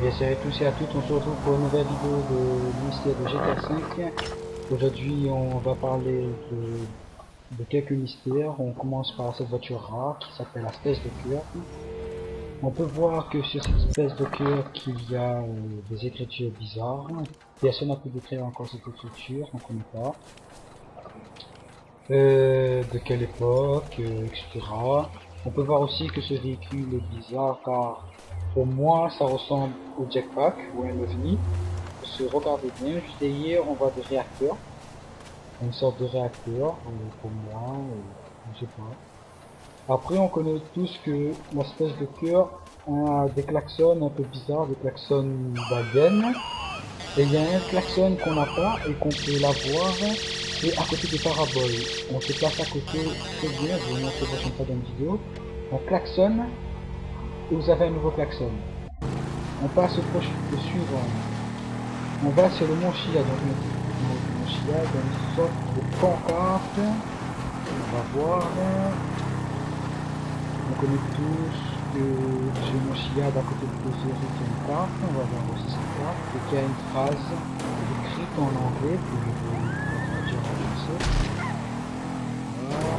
Bien salut à tous et à toutes, on se retrouve pour une nouvelle vidéo de mystère de GTA 5. Aujourd'hui on va parler de quelques mystères. On commence par cette voiture rare qui s'appelle la Space Docker. On peut voir que sur cette Space Docker qu'il y a des écritures bizarres. Personne n'a pu décrire encore cette écriture, on ne connaît pas. De quelle époque, etc. On peut voir aussi que ce véhicule est bizarre car pour moi ça ressemble au jetpack ou à un ovni. Se regardez bien, juste derrière on voit des réacteurs, une sorte de réacteur pour moi, je sais pas. Après on connaît tous que l'espèce de cœur a des klaxons un peu bizarres, des klaxons d'alien. Et il y a un klaxon qu'on n'a pas et qu'on peut l'avoir, c'est à côté des paraboles. On se place à côté, très bien, je vais vous montrer la prochaine fois dans une vidéo. On klaxonne et vous avez un nouveau klaxon. On passe au suivant. On va sur le mont Chia, donc mont Chia, dans une sorte de pancarte. On va voir. On connaît tous que sur le mont Chia, d'à côté de Cosé, il y a une carte. On va voir aussi cette carte. Et qu'il y a une phrase écrite en anglais que je vais traduire en français. Voilà.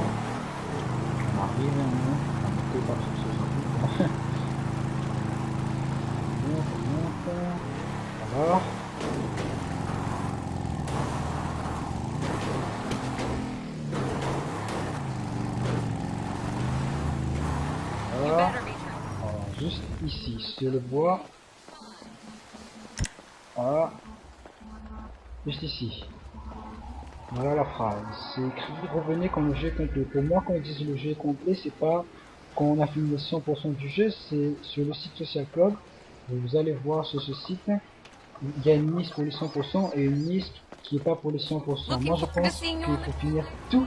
On arrive maintenant. On n'était pas sur ce jeu. On monte. Voilà. Voilà. Alors, juste ici, sur le bois. Voilà. Juste ici. Voilà la phrase. C'est écrit revenez quand le jeu est complet. Pour moi, quand ils disent le jeu est complet, c'est pas quand on a fini les 100% du jeu, c'est sur le site Social Club. Vous allez voir sur ce site, il y a une liste pour les 100% et une liste qui est pas pour les 100%. Moi, je pense qu'il faut finir tout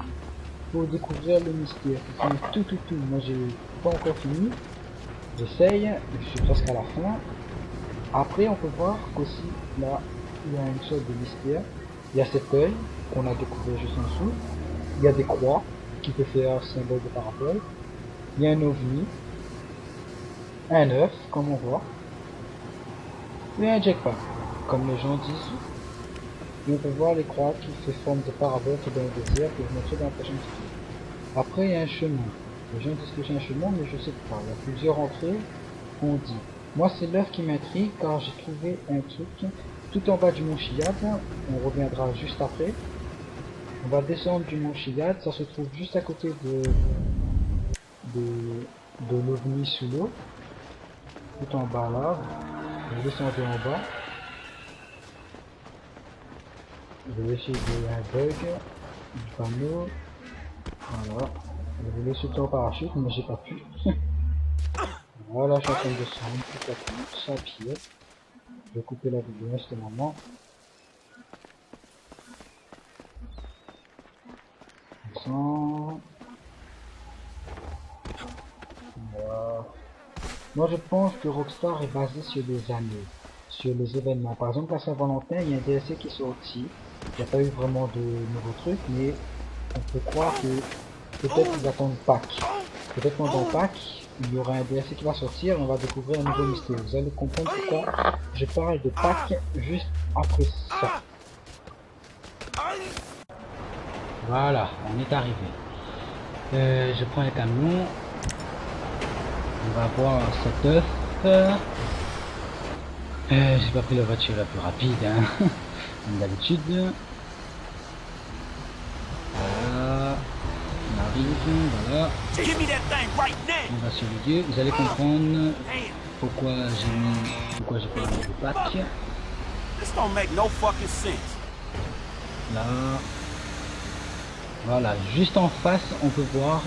pour découvrir le mystère. Il faut finir tout. Moi, j'ai pas encore fini. J'essaye, je suis presque à la fin. Après, on peut voir qu'aussi, là, il y a une sorte de mystère. Il y a cet œil qu'on a découvert juste en dessous. Il y a des croix qui peut faire symbole de parabole. Il y a un ovni, un œuf, comme on voit, et un jackpot, comme les gens disent. Et on peut voir les croix qui fait forme de parabole qui est dans le désert, que je vous montrerai dans la prochaine vidéo. Après, il y a un chemin. Les gens disent que j'ai un chemin, mais je sais pas. Il y a plusieurs entrées qu'on dit. Moi, c'est l'œuf qui m'intrigue car j'ai trouvé un truc tout en bas du mont Chiliad. On reviendra juste après. On va descendre du mont Chiliad. Ça se trouve juste à côté de l'ovni sous l'eau. Tout en bas là. Vous descendez en bas. Je vais essayer de un bug du panneau. Voilà. Je voulais sauter en parachute, mais j'ai pas pu. Voilà, je suis en train de descendre tout à coup, sans pied. Je vais couper la vidéo à ce moment. Descends. Voilà. Moi, je pense que Rockstar est basé sur des années, sur les événements. Par exemple, à Saint-Valentin, il y a un DLC qui est sorti. Il n'y a pas eu vraiment de nouveaux trucs, mais on peut croire que peut-être ils attendent Pâques. Peut-être pendant Pâques, il y aura un DLC qui va sortir et on va découvrir un nouveau mystère. Vous allez comprendre pourquoi je parle de Pâques juste après ça. Voilà, on est arrivé. Je prends un camion. On va voir cet œuf. J'ai pas pris la voiture la plus rapide, hein, comme d'habitude. Voilà. On arrive, voilà. On va sur le lieu. Vous allez comprendre pourquoi j'ai pas mis de pack. Là. Voilà, juste en face, on peut voir.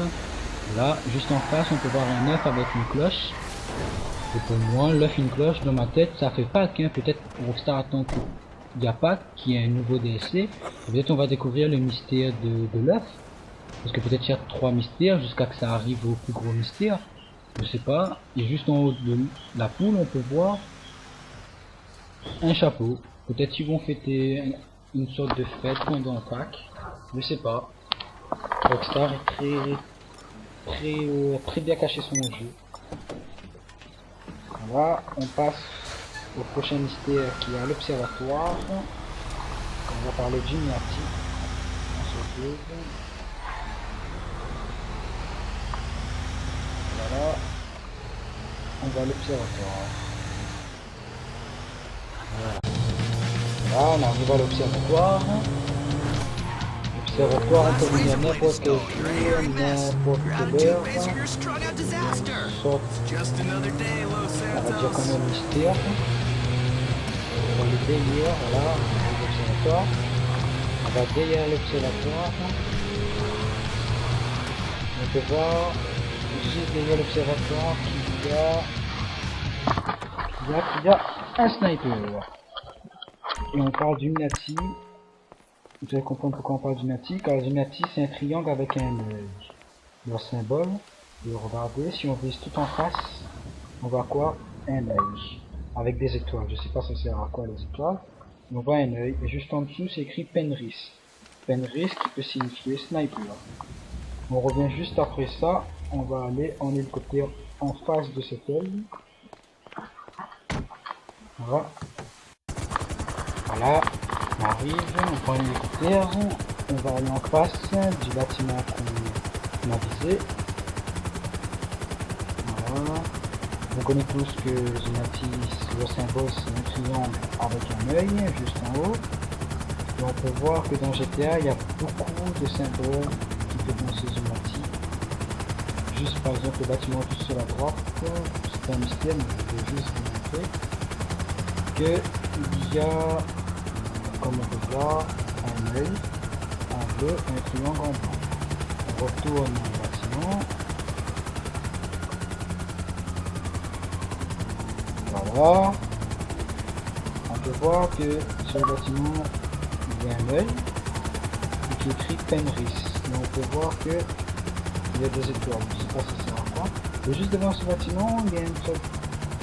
Là, juste en face, on peut voir un œuf avec une cloche. Et pour moi, l'œuf et une cloche, dans ma tête, ça fait Pâques, hein. Peut-être Rockstar attend qu'il y a Pâques, qui est un nouveau DLC. Peut-être on va découvrir le mystère de l'œuf. Parce que peut-être il y a 3 mystères jusqu'à que ça arrive au plus gros mystère. Je sais pas. Et juste en haut de la poule, on peut voir un chapeau. Peut-être qu'ils vont fêter une sorte de fête pendant Pâques. Je sais pas. Rockstar est très bien caché son jeu. Voilà, on passe au prochain mystère qui est à l'observatoire. On va parler d'Uniati. On se retrouve. Voilà. On va à l'observatoire. Voilà. Là, on arrive à l'observatoire. L'observatoire, on peut venir n'importe quel jour, n'importe quelle heure. Sauf, on va dire qu'on a un mystère. On va aller derrière, voilà, l'observatoire. On va derrière l'observatoire. On peut voir juste derrière l'observatoire qu'il y a un sniper. Et on parle du Nati. Vous allez comprendre pourquoi on parle du Nati, car le Nati c'est un triangle avec un œil. Le symbole, et regardez, si on vise tout en face, on voit quoi? Un œil. Avec des étoiles. Je sais pas ça sert à quoi les étoiles. On voit un œil. Et juste en dessous c'est écrit Penris. Penris qui peut signifier sniper. On revient juste après ça. On va aller en hélicoptère en face de cet œil. Voilà. Voilà. On arrive, on prend l'hélicoptère, on va aller en face du bâtiment qu'on a visé. Voilà. On connaît tous que Zunati, le symbole c'est un triangle avec un œil juste en haut. Et on peut voir que dans GTA il y a beaucoup de symboles qui peuvent dans ce Zunati. Juste par exemple le bâtiment juste sur la droite, c'est un mystère mais je vais juste vous montrer qu'il y a, comme on peut voir, un œil, un bleu, un triangle en blanc. On retourne au bâtiment. Voilà. On peut voir que sur le bâtiment, il y a un œil qui est écrit Penris. Mais on peut voir que il y a des étoiles. Je sais pas si ça sert à quoi. Et juste devant ce bâtiment, il y a une sorte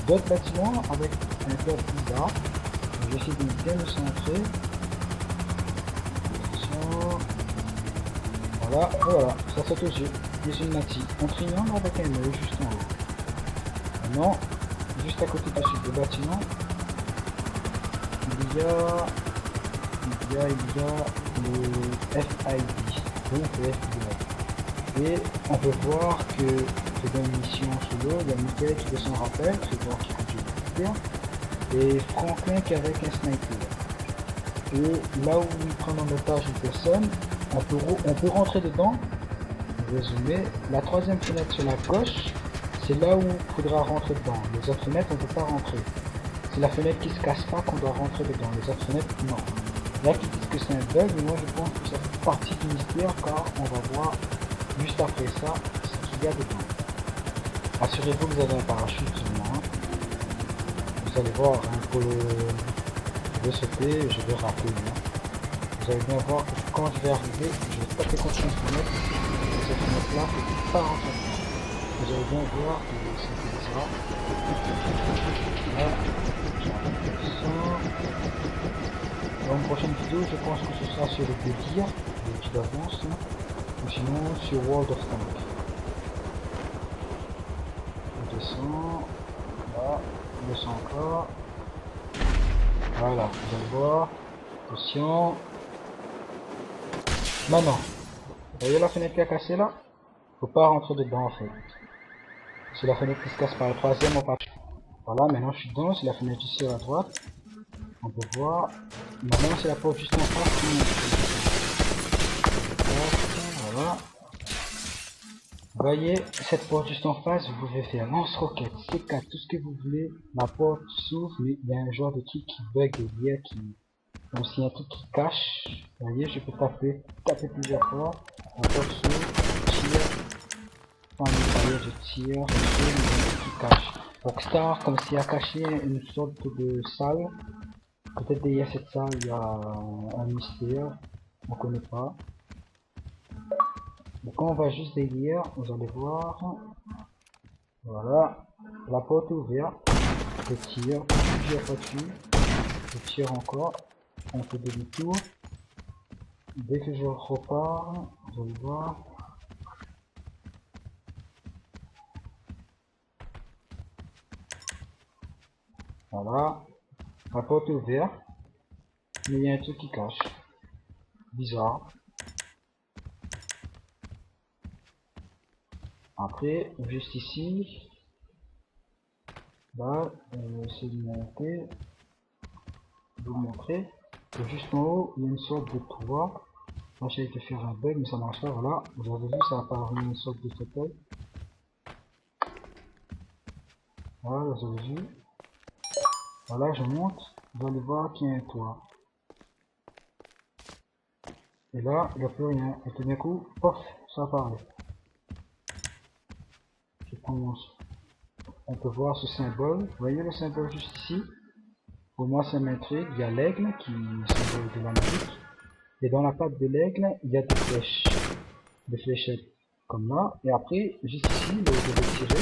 d'autre bâtiment avec un code bizarre. J'essaie de bien me centrer. Voilà, voilà, ça saute aux yeux. Des Illuminati. Un triangle avec un œil juste en haut. Maintenant, juste à côté de ce bâtiment, il y a le FID, donc le FBI. Et on peut voir que c'est dans une mission sous l'eau, il y a Michael qui s'en rappelle, c'est voir qui conduit le et Franklin qui est avec un sniper. Et là où il prend en otage une personne, on peut rentrer dedans. Résumé, la troisième fenêtre sur la gauche, c'est là où il faudra rentrer dedans. Les autres fenêtres, on ne peut pas rentrer. C'est la fenêtre qui se casse pas qu'on doit rentrer dedans. Les autres fenêtres, non. Là, qui disent que c'est un bug, mais moi je pense que ça fait partie du mystère, car on va voir juste après ça ce qu'il y a dedans. Assurez-vous que vous avez un parachute seulement. Hein. Vous allez voir, hein, pour le sauter, je vais rater. Hein. Vous allez bien voir que quand je vais arriver, je vais taper contre une fenêtre. Cette fenêtre là, c'est pas rentrer. Vous allez bien voir que c'est comme ça. Là, dans une prochaine vidéo, je pense que ce sera sur le délire, le petit d'avance, ou sinon sur World of Tanks. On descend, là, on descend encore. Voilà, vous allez voir. Attention. Maintenant, vous voyez la fenêtre qui a cassé là? Faut pas rentrer dedans en fait. C'est la fenêtre qui se casse par la troisième, on part. Voilà, maintenant je suis dedans, c'est la fenêtre ici à droite. On peut voir. Maintenant c'est la porte juste en face. Voilà. Vous voyez, cette porte juste en face, vous pouvez faire lance-roquette, C4, tout ce que vous voulez. La porte s'ouvre, mais il y a un genre de truc qui bug derrière, comme s'il y a un truc qui cache. Vous voyez, je peux taper plusieurs fois. La porte s'ouvre, tire. Je tire, qui cache. Rockstar, comme s'il a caché une sorte de salle. Peut-être derrière cette salle, il y a un mystère. On connaît pas. Donc quand on va juste derrière, vous allez voir. Voilà. La porte est ouverte. Je tire plusieurs fois dessus. Je tire encore. On fait demi-tour. Dès que je repars, vous allez voir. Voilà. La porte est ouverte, mais il y a un truc qui cache. Bizarre. Après, juste ici, là, c'est de monter, de vous montrer que juste en haut, il y a une sorte de toit. Moi, j'ai été faire un bug, mais ça marche pas. Voilà, vous avez vu, ça apparaît une sorte de fauteuil. Voilà, vous avez vu. Voilà, je monte, vous allez voir qu'il y a un toit. Et là, il n'y a plus rien. Et tout d'un coup, pof, ça apparaît. Je prends on peut voir ce symbole. Vous voyez le symbole juste ici? Pour moi, ça m'intrigue. Il y a l'aigle qui est le symbole de l'Amérique. Et dans la patte de l'aigle, il y a des flèches. Des fléchettes. Comme là. Et après, juste ici, là où je vais tirer,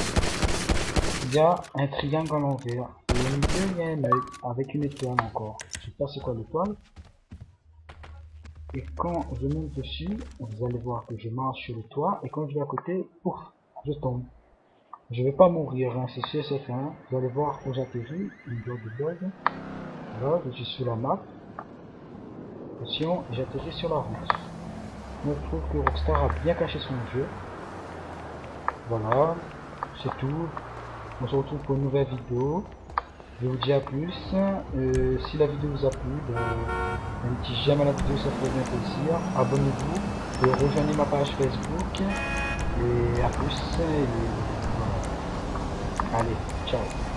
il y a un triangle à l'envers. Et au milieu, il y a un œil avec une étoile encore. Je sais pas c'est quoi l'étoile. Et quand je monte dessus, vous allez voir que je marche sur le toit. Et quand je vais à côté, pouf, je tombe. Je vais pas mourir, hein, c'est sûr, c'est fin. Vous allez voir où j'atterris, une sorte de bug. Voilà, je suis sur la map. Attention, j'atterris sur la route. Je trouve que Rockstar a bien caché son jeu. Voilà, c'est tout. On se retrouve pour une nouvelle vidéo. Je vous dis à plus. Si la vidéo vous a plu, un petit j'aime à la vidéo, ça ferait bien plaisir. Abonnez-vous et rejoignez ma page Facebook. Et à plus. Et voilà. Allez, ciao.